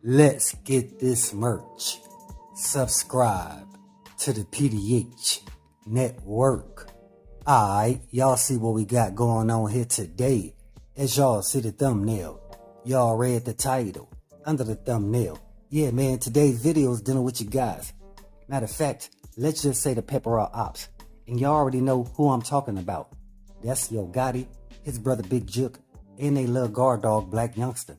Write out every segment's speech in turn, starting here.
Let's get this merch. Subscribe to the PDH Network. Alright, y'all see what we got going on here today. As y'all see the thumbnail, y'all read the title under the thumbnail. Yeah, man, today's video is dealing with you guys. Matter of fact, let's just say the Pepper Out Ops. And y'all already know who I'm talking about. That's Yo Gotti, his brother Big Juke, and they little guard dog Blac Youngsta.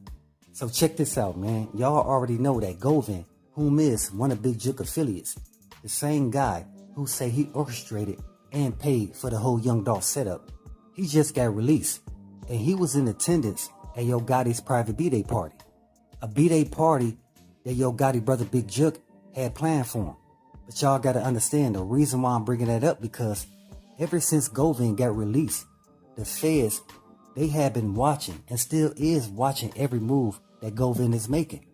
So check this out, man. Y'all already know that Govan, whom is one of Big Juke affiliates, the same guy who say he orchestrated and paid for the whole Young Dolph setup, he just got released, and he was in attendance at Yo Gotti's private B-Day party. A B-Day party that Yo Gotti brother Big Juke had planned for him. But y'all gotta understand the reason why I'm bringing that up, because ever since Govan got released, the feds, they have been watching and still is watching every move that Govan is making.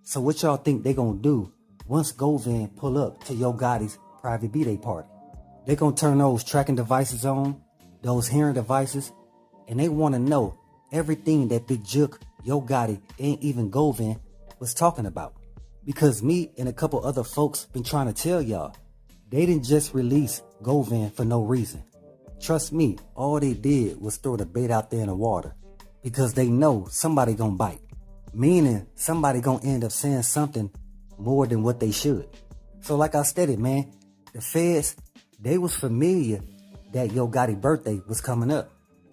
So what y'all think they gonna do once Govan pull up to Yo Gotti's private B-Day party? They gonna turn those tracking devices on, those hearing devices, and they wanna know everything that Big Juke, Yo Gotti, and even Govan was talking about. Because me and a couple other folks been trying to tell y'all, they didn't just release Govan for no reason. Trust me, all they did was throw the bait out there in the water because they know somebody gonna bite. Meaning somebody gonna end up saying something more than what they should. So like I stated, man, the feds, they was familiar that Yo Gotti birthday was coming up.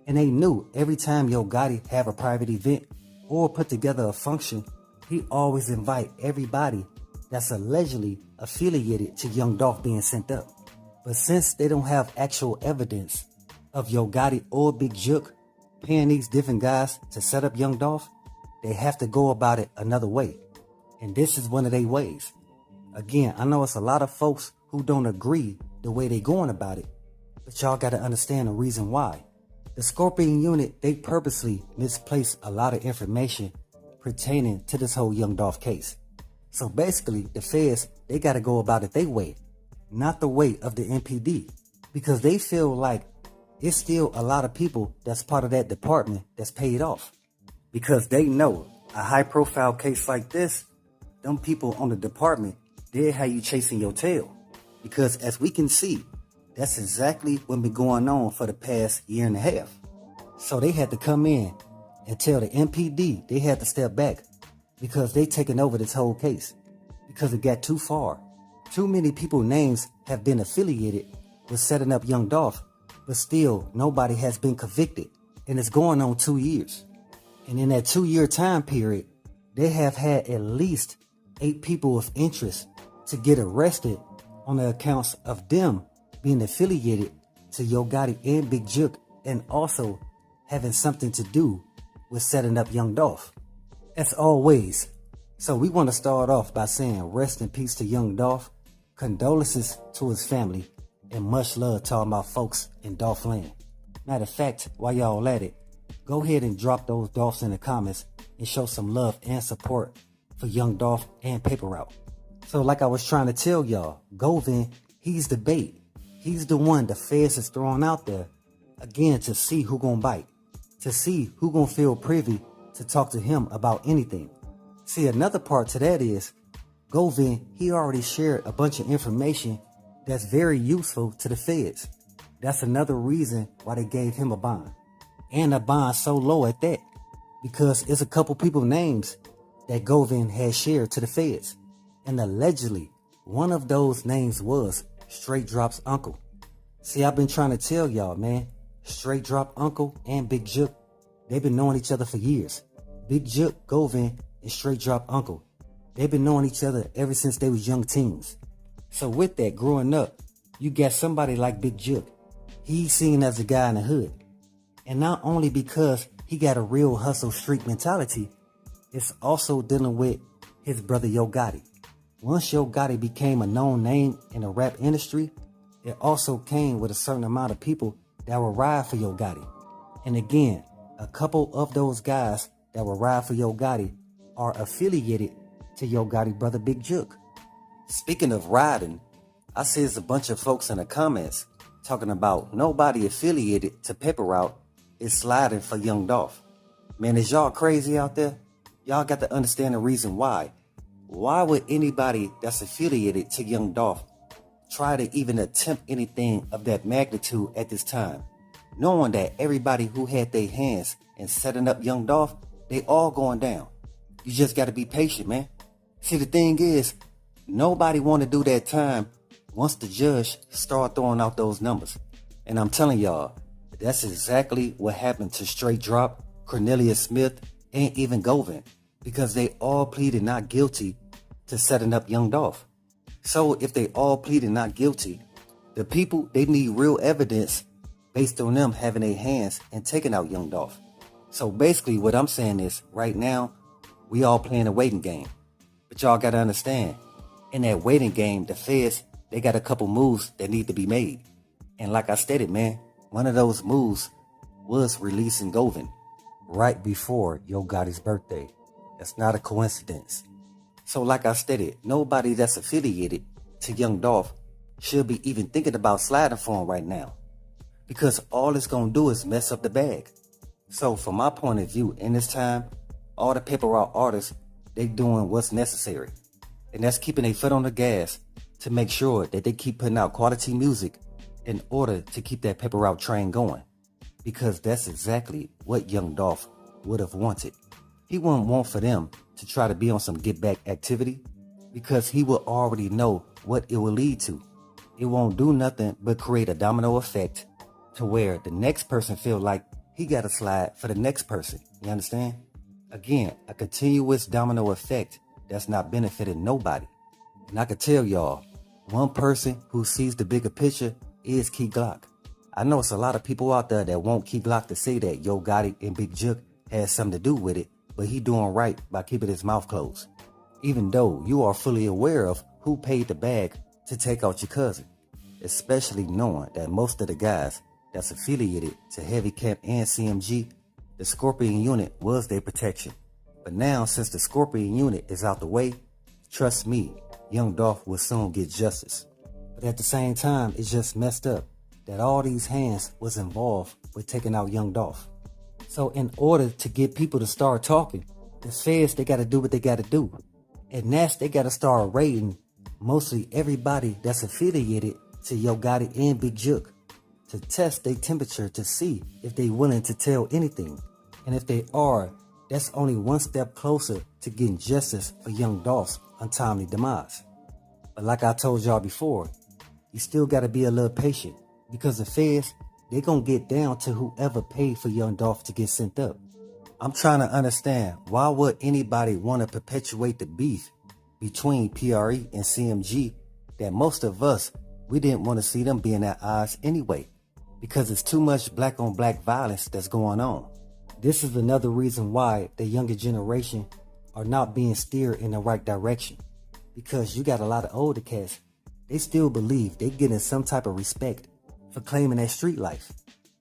And they knew every time Yo Gotti have a private event or put together a function, he always invite everybody that's allegedly affiliated to Young Dolph being sent up. But since they don't have actual evidence of Yo Gotti or Big Juke paying these different guys to set up Young Dolph, they have to go about it another way. And this is one of their ways. Again, I know it's a lot of folks who don't agree the way they going about it, but y'all got to understand the reason why. The Scorpion unit, they purposely misplaced a lot of information pertaining to this whole Young Dolph case. So basically, the feds, they got to go about it their way, not the way of the MPD, because they feel like it's still a lot of people that's part of that department that's paid off. Because they know a high profile case like this, them people on the department, they'll have you chasing your tail. Because as we can see, that's exactly what's been going on for the past year and a half. So they had to come in and tell the MPD they had to step back because they taking over this whole case. Because it got too far. Too many people's names have been affiliated with setting up Young Dolph, but still nobody has been convicted. And it's going on 2 years. And in that 2-year time period, they have had at least 8 people of interest to get arrested on the accounts of them being affiliated to Yo Gotti and Big Juke, and also having something to do with setting up Young Dolph. As always, so we want to start off by saying rest in peace to Young Dolph, condolences to his family, and much love to all my folks in Dolph land. Matter of fact, while y'all at it, go ahead and drop those Dolphs in the comments and show some love and support for Young Dolph and Paper Out. So like I was trying to tell y'all, Govan, he's the bait. He's the one the feds is throwing out there, again, to see who gonna bite, to see who gonna feel privy to talk to him about anything. See, another part to that is, Govan, he already shared a bunch of information that's very useful to the feds. That's another reason why they gave him a bond. And a bond so low at that, because it's a couple people names that Govan had shared to the feds. And allegedly, one of those names was Straight Drop's uncle. See, I've been trying to tell y'all, man, Straight Drop uncle and Big Juke, they've been knowing each other for years. Big Juke, Govan, and Straight Drop uncle, they've been knowing each other ever since they was young teens. So with that, growing up, you got somebody like Big Juke. He's seen as a guy in the hood. And not only because he got a real hustle street mentality, it's also dealing with his brother Yo Gotti. Once Yo Gotti became a known name in the rap industry, it also came with a certain amount of people that will ride for Yo Gotti. And again, a couple of those guys that will ride for Yo Gotti are affiliated to Yo Gotti brother Big Juke. Speaking of riding, I see there's a bunch of folks in the comments talking about nobody affiliated to Pepper Out is sliding for Young Dolph. Man, is y'all crazy out there? Y'all got to understand the reason why. Why would anybody that's affiliated to Young Dolph try to even attempt anything of that magnitude at this time, knowing that everybody who had their hands in setting up Young Dolph, they all going down? You just got to be patient, man. See, the thing is, nobody want to do that time once the judge start throwing out those numbers. And I'm telling y'all, that's exactly what happened to Straight Drop, Cornelius Smith, and even Govan, because they all pleaded not guilty to setting up Young Dolph. So if they all pleaded not guilty, the people, they need real evidence based on them having their hands and taking out Young Dolph. So basically what I'm saying is, right now, we all playing a waiting game. But y'all gotta understand, in that waiting game, the feds, they got a couple moves that need to be made. And like I stated, man, one of those moves was releasing Govan right before Yo Gotti's birthday. That's not a coincidence. So like I stated, nobody that's affiliated to Young Dolph should be even thinking about sliding for him right now, because all it's gonna do is mess up the bag. So from my point of view, in this time, all the paper route artists, they doing what's necessary. And that's keeping their foot on the gas to make sure that they keep putting out quality music in order to keep that paper route train going. Because that's exactly what Young Dolph would have wanted. He wouldn't want for them to try to be on some get back activity, because he will already know what it will lead to. It won't do nothing but create a domino effect to where the next person feel like he got to slide for the next person. You understand? Again, a continuous domino effect that's not benefiting nobody. And I can tell y'all, one person who sees the bigger picture is Key Glock. I know it's a lot of people out there that want Key Glock to say that Yo Gotti and Big Jook has something to do with it, but he doing right by keeping his mouth closed. Even though you are fully aware of who paid the bag to take out your cousin, especially knowing that most of the guys that's affiliated to Heavy Camp and CMG, the Scorpion unit was their protection. But now, since the Scorpion unit is out the way, trust me, Young Dolph will soon get justice. But at the same time, it's just messed up that all these hands was involved with taking out Young Dolph. So in order to get people to start talking, the feds, they got to do what they got to do. And that's, they got to start rating mostly everybody that's affiliated to Yo Gotti and Big Jook to test their temperature to see if they willing to tell anything. And if they are, that's only one step closer to getting justice for Young Dolph's untimely demise. But like I told y'all before, you still got to be a little patient, because the feds, they gonna get down to whoever paid for Young Dolph to get sent up. I'm trying to understand, why would anybody want to perpetuate the beef between PRE and CMG that most of us, we didn't want to see them being at odds anyway, because it's too much black on black violence that's going on. This is another reason why the younger generation are not being steered in the right direction, because you got a lot of older cats, they still believe they getting some type of respect for claiming that street life.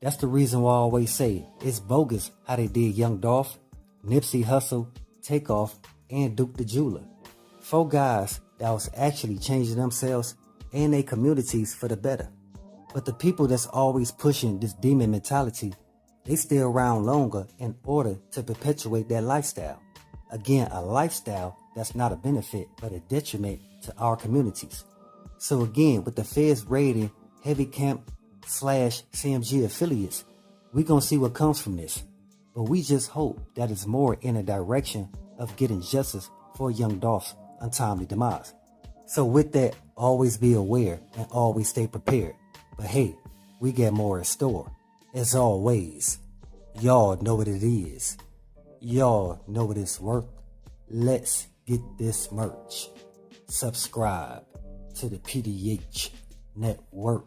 That's the reason why I always say it's bogus how they did Young Dolph, Nipsey Hussle, Takeoff, and Duke the Jeweler. 4 guys that was actually changing themselves and their communities for the better. But the people that's always pushing this demon mentality, they stay around longer in order to perpetuate that lifestyle. Again, a lifestyle that's not a benefit but a detriment to our communities. So again, with the feds raiding Heavy Camp / CMG affiliates, we gonna see what comes from this. But we just hope that it's more in a direction of getting justice for Young Dolph's untimely demise. So with that, always be aware and always stay prepared. But hey, we got more in store. As always, y'all know what it is. Y'all know what it's worth. Let's get this merch. Subscribe to the PDH Network.